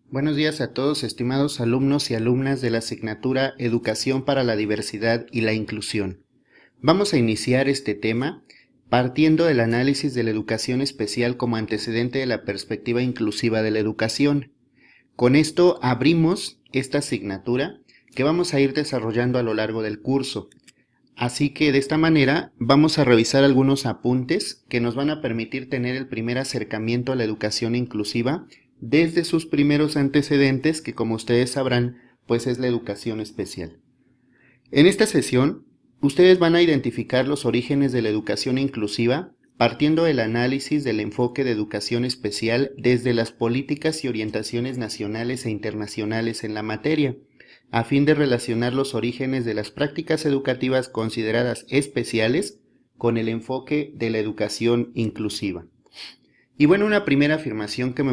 Buenos días a todos, estimados alumnos y alumnas de la asignatura Educación para la Diversidad y la Inclusión. Vamos a iniciar este tema partiendo del análisis de la educación especial como antecedente de la perspectiva inclusiva de la educación. Con esto abrimos esta asignatura que vamos a ir desarrollando a lo largo del curso. Así que de esta manera vamos a revisar algunos apuntes que nos van a permitir tener el primer acercamiento a la educación inclusiva desde sus primeros antecedentes, que como ustedes sabrán, pues es la educación especial. En esta sesión, ustedes van a identificar los orígenes de la educación inclusiva partiendo del análisis del enfoque de educación especial desde las políticas y orientaciones nacionales e internacionales en la materia, a fin de relacionar los orígenes de las prácticas educativas consideradas especiales con el enfoque de la educación inclusiva. Y bueno, una primera afirmación que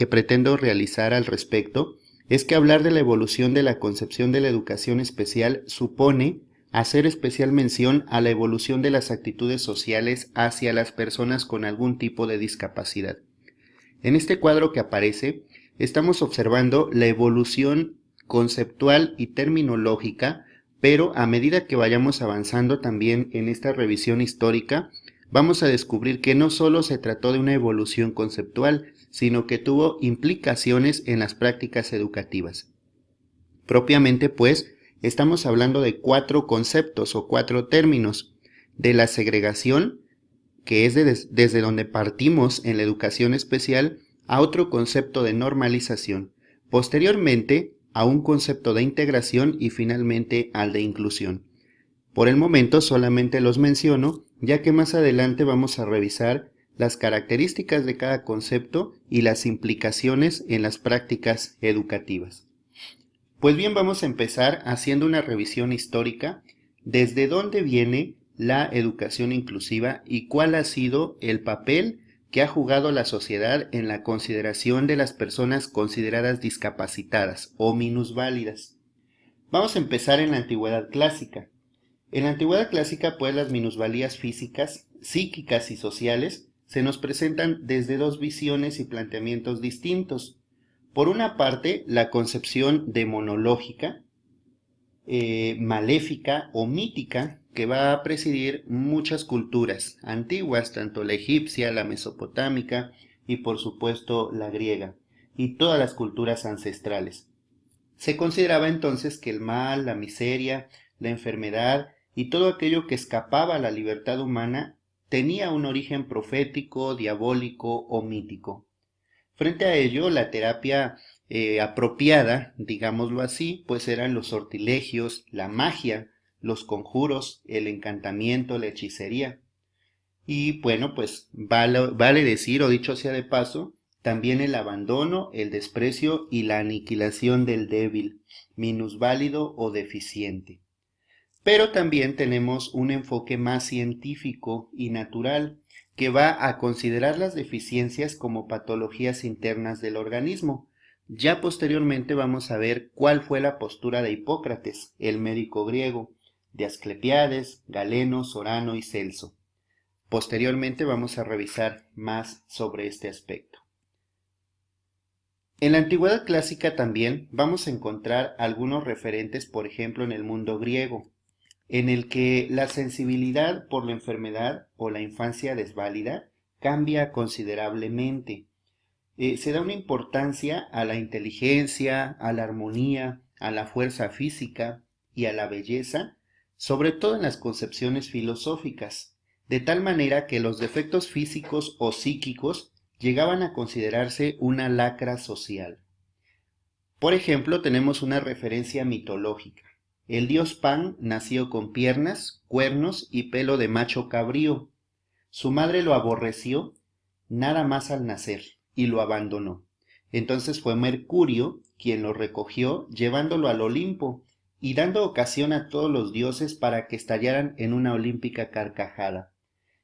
pretendo realizar al respecto es que hablar de la evolución de la concepción de la educación especial supone hacer especial mención a la evolución de las actitudes sociales hacia las personas con algún tipo de discapacidad. En este cuadro que aparece, estamos observando la evolución conceptual y terminológica, pero a medida que vayamos avanzando también en esta revisión histórica, vamos a descubrir que no solo se trató de una evolución conceptual, sino que tuvo implicaciones en las prácticas educativas. Propiamente, pues, estamos hablando de 4 conceptos o 4 términos: de la segregación, que es desde donde partimos en la educación especial, a otro concepto de normalización, posteriormente a un concepto de integración y finalmente al de inclusión. Por el momento solamente los menciono, ya que más adelante vamos a revisar las características de cada concepto y las implicaciones en las prácticas educativas. Pues bien, vamos a empezar haciendo una revisión histórica desde dónde viene la educación inclusiva y cuál ha sido el papel que ha jugado la sociedad en la consideración de las personas consideradas discapacitadas o minusválidas. Vamos a empezar en la antigüedad clásica. En la antigüedad clásica, pues, las minusvalías físicas, psíquicas y sociales se nos presentan desde dos visiones y planteamientos distintos. Por una parte, la concepción demonológica, maléfica o mítica que va a presidir muchas culturas antiguas, tanto la egipcia, la mesopotámica y por supuesto la griega, y todas las culturas ancestrales. Se consideraba entonces que el mal, la miseria, la enfermedad y todo aquello que escapaba a la libertad humana tenía un origen profético, diabólico o mítico. Frente a ello, la terapia apropiada, digámoslo así, pues eran los sortilegios, la magia, los conjuros, el encantamiento, la hechicería. Y bueno, pues vale decir, o dicho sea de paso, también el abandono, el desprecio y la aniquilación del débil, minusválido o deficiente. Pero también tenemos un enfoque más científico y natural que va a considerar las deficiencias como patologías internas del organismo. Ya posteriormente vamos a ver cuál fue la postura de Hipócrates, el médico griego, de Asclepiades, Galeno, Sorano y Celso. Posteriormente vamos a revisar más sobre este aspecto. En la antigüedad clásica también vamos a encontrar algunos referentes, por ejemplo, en el mundo griego, en el que la sensibilidad por la enfermedad o la infancia desválida cambia considerablemente. Se da una importancia a la inteligencia, a la armonía, a la fuerza física y a la belleza, sobre todo en las concepciones filosóficas, de tal manera que los defectos físicos o psíquicos llegaban a considerarse una lacra social. Por ejemplo, tenemos una referencia mitológica. El dios Pan nació con piernas, cuernos y pelo de macho cabrío. Su madre lo aborreció nada más al nacer y lo abandonó. Entonces fue Mercurio quien lo recogió, llevándolo al Olimpo y dando ocasión a todos los dioses para que estallaran en una olímpica carcajada.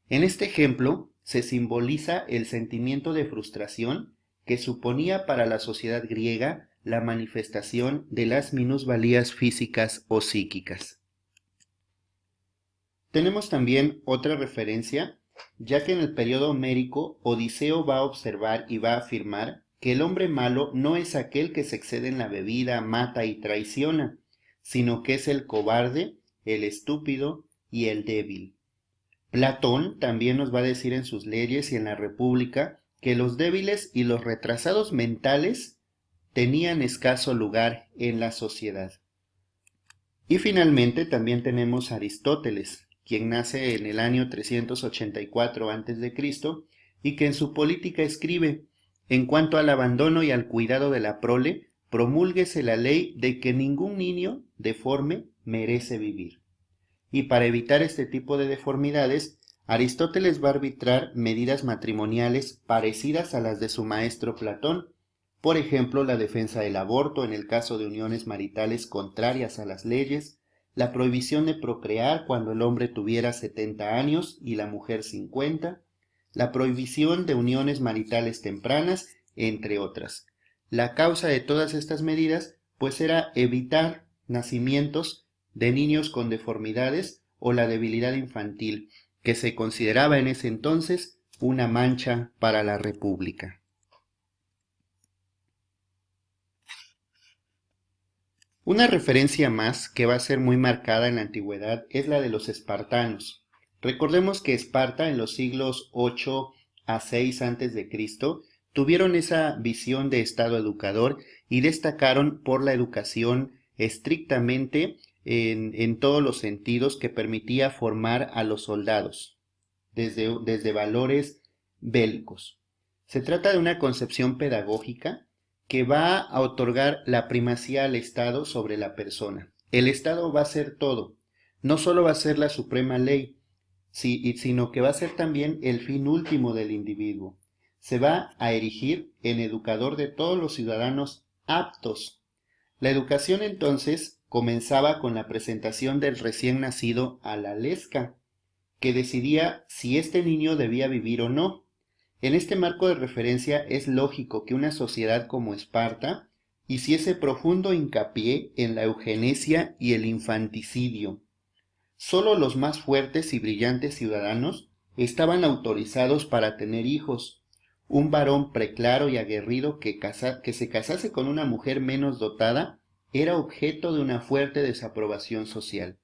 En este ejemplo se simboliza el sentimiento de frustración que suponía para la sociedad griega la manifestación de las minusvalías físicas o psíquicas. Tenemos también otra referencia, ya que en el periodo homérico Odiseo va a observar y va a afirmar que el hombre malo no es aquel que se excede en la bebida, mata y traiciona, sino que es el cobarde, el estúpido y el débil. Platón también nos va a decir en sus leyes y en la República que los débiles y los retrasados mentales tenían escaso lugar en la sociedad. Y finalmente también tenemos a Aristóteles, quien nace en el año 384 a.C. y que en su Política escribe: en cuanto al abandono y al cuidado de la prole, promúlguese la ley de que ningún niño deforme merece vivir. Y para evitar este tipo de deformidades, Aristóteles va a arbitrar medidas matrimoniales parecidas a las de su maestro Platón. Por ejemplo, la defensa del aborto en el caso de uniones maritales contrarias a las leyes, la prohibición de procrear cuando el hombre tuviera 70 años y la mujer 50, la prohibición de uniones maritales tempranas, entre otras. La causa de todas estas medidas, pues, era evitar nacimientos de niños con deformidades o la debilidad infantil, que se consideraba en ese entonces una mancha para la República. Una referencia más que va a ser muy marcada en la antigüedad es la de los espartanos. Recordemos que Esparta en los siglos 8 a 6 a.C. tuvieron esa visión de Estado educador y destacaron por la educación estrictamente en todos los sentidos que permitía formar a los soldados, desde valores bélicos. Se trata de una concepción pedagógica que va a otorgar la primacía al Estado sobre la persona. El Estado va a ser todo, no solo va a ser la suprema ley, sino que va a ser también el fin último del individuo. Se va a erigir en educador de todos los ciudadanos aptos. La educación entonces comenzaba con la presentación del recién nacido a la lesca, que decidía si este niño debía vivir o no. En este marco de referencia es lógico que una sociedad como Esparta hiciese profundo hincapié en la eugenesia y el infanticidio. Solo los más fuertes y brillantes ciudadanos estaban autorizados para tener hijos. Un varón preclaro y aguerrido que se casase con una mujer menos dotada era objeto de una fuerte desaprobación social.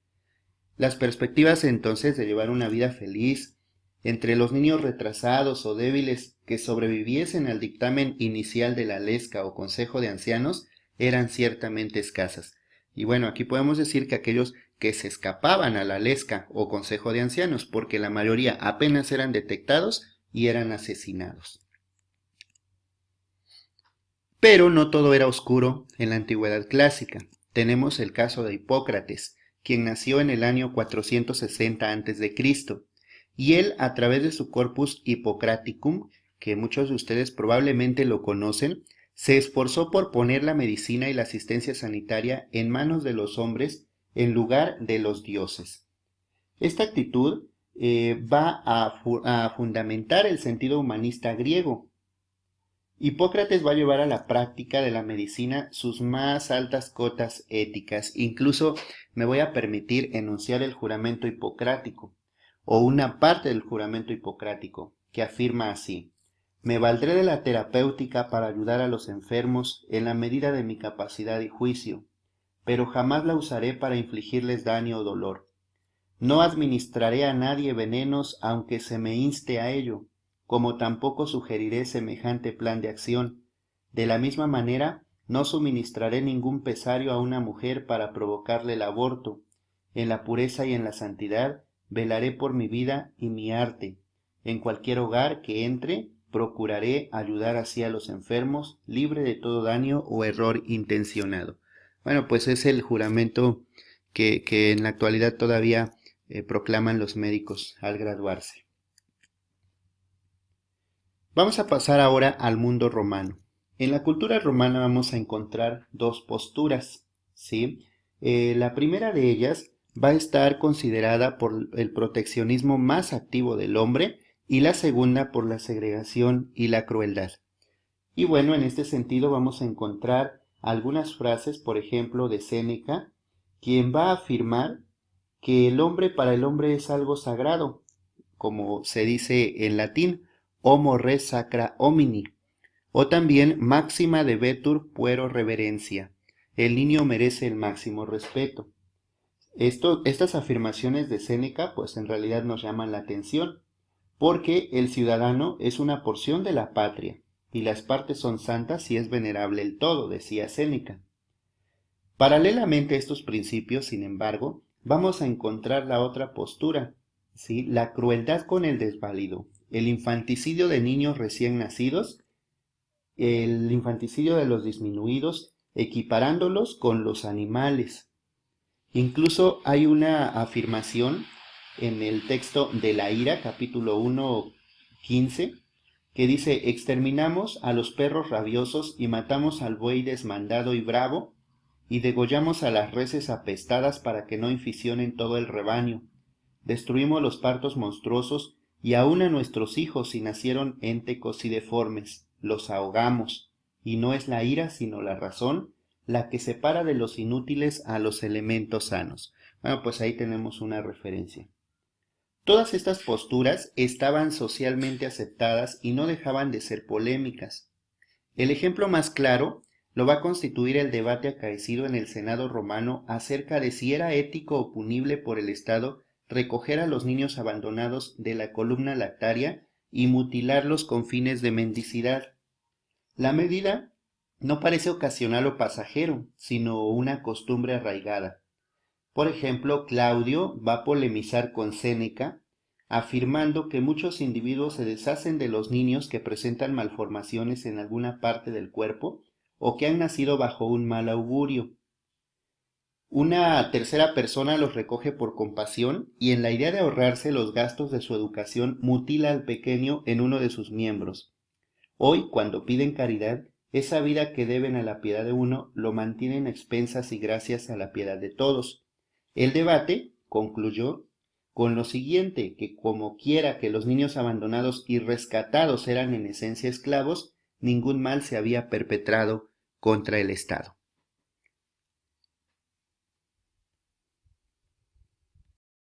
Las perspectivas entonces de llevar una vida feliz entre los niños retrasados o débiles que sobreviviesen al dictamen inicial de la lesca o consejo de ancianos eran ciertamente escasas. Y bueno, aquí podemos decir que aquellos que se escapaban a la lesca o consejo de ancianos, porque la mayoría apenas eran detectados y eran asesinados. Pero no todo era oscuro en la antigüedad clásica. Tenemos el caso de Hipócrates, quien nació en el año 460 a.C., y él, a través de su Corpus Hippocraticum, que muchos de ustedes probablemente lo conocen, se esforzó por poner la medicina y la asistencia sanitaria en manos de los hombres en lugar de los dioses. Esta actitud va a fundamentar el sentido humanista griego. Hipócrates va a llevar a la práctica de la medicina sus más altas cotas éticas. Incluso me voy a permitir enunciar el juramento hipocrático, o una parte del juramento hipocrático, que afirma así: me valdré de la terapéutica para ayudar a los enfermos en la medida de mi capacidad y juicio, pero jamás la usaré para infligirles daño o dolor. No administraré a nadie venenos aunque se me inste a ello, como tampoco sugeriré semejante plan de acción. De la misma manera, no suministraré ningún pesario a una mujer para provocarle el aborto. En la pureza y en la santidad velaré por mi vida y mi arte. En cualquier hogar que entre, procuraré ayudar así a los enfermos, libre de todo daño o error intencionado. Bueno, pues es el juramento que en la actualidad todavía proclaman los médicos al graduarse. Vamos a pasar ahora al mundo romano. En la cultura romana vamos a encontrar dos posturas, ¿sí? La primera de ellas va a estar considerada por el proteccionismo más activo del hombre y la segunda por la segregación y la crueldad. Y bueno, en este sentido vamos a encontrar algunas frases, por ejemplo, de Séneca, quien va a afirmar que el hombre para el hombre es algo sagrado, como se dice en latín, homo res sacra homini. O también máxima de vetur puero reverencia, el niño merece el máximo respeto. Estas afirmaciones de Séneca pues en realidad nos llaman la atención, porque el ciudadano es una porción de la patria, y las partes son santas si es venerable el todo, decía Séneca. Paralelamente a estos principios, sin embargo, vamos a encontrar la otra postura, ¿sí? La crueldad con el desvalido, el infanticidio de niños recién nacidos, el infanticidio de los disminuidos, equiparándolos con los animales. Incluso hay una afirmación en el texto de la Ira, capítulo 1, 15, que dice: exterminamos a los perros rabiosos y matamos al buey desmandado y bravo, y degollamos a las reses apestadas para que no inficionen todo el rebaño. Destruimos los partos monstruosos y aun a nuestros hijos si nacieron éntecos y deformes, los ahogamos, y no es la ira sino la razón la que separa de los inútiles a los elementos sanos. Bueno, pues ahí tenemos una referencia. Todas estas posturas estaban socialmente aceptadas y no dejaban de ser polémicas. El ejemplo más claro lo va a constituir el debate acaecido en el Senado romano acerca de si era ético o punible por el Estado recoger a los niños abandonados de la columna lactaria y mutilarlos con fines de mendicidad. La medida no parece ocasional o pasajero, sino una costumbre arraigada. Por ejemplo, Claudio va a polemizar con Séneca, afirmando que muchos individuos se deshacen de los niños que presentan malformaciones en alguna parte del cuerpo o que han nacido bajo un mal augurio. Una tercera persona los recoge por compasión y en la idea de ahorrarse los gastos de su educación mutila al pequeño en uno de sus miembros. Hoy, cuando piden caridad, esa vida que deben a la piedad de uno lo mantienen a expensas y gracias a la piedad de todos. El debate concluyó con lo siguiente, que como quiera que los niños abandonados y rescatados eran en esencia esclavos, ningún mal se había perpetrado contra el Estado.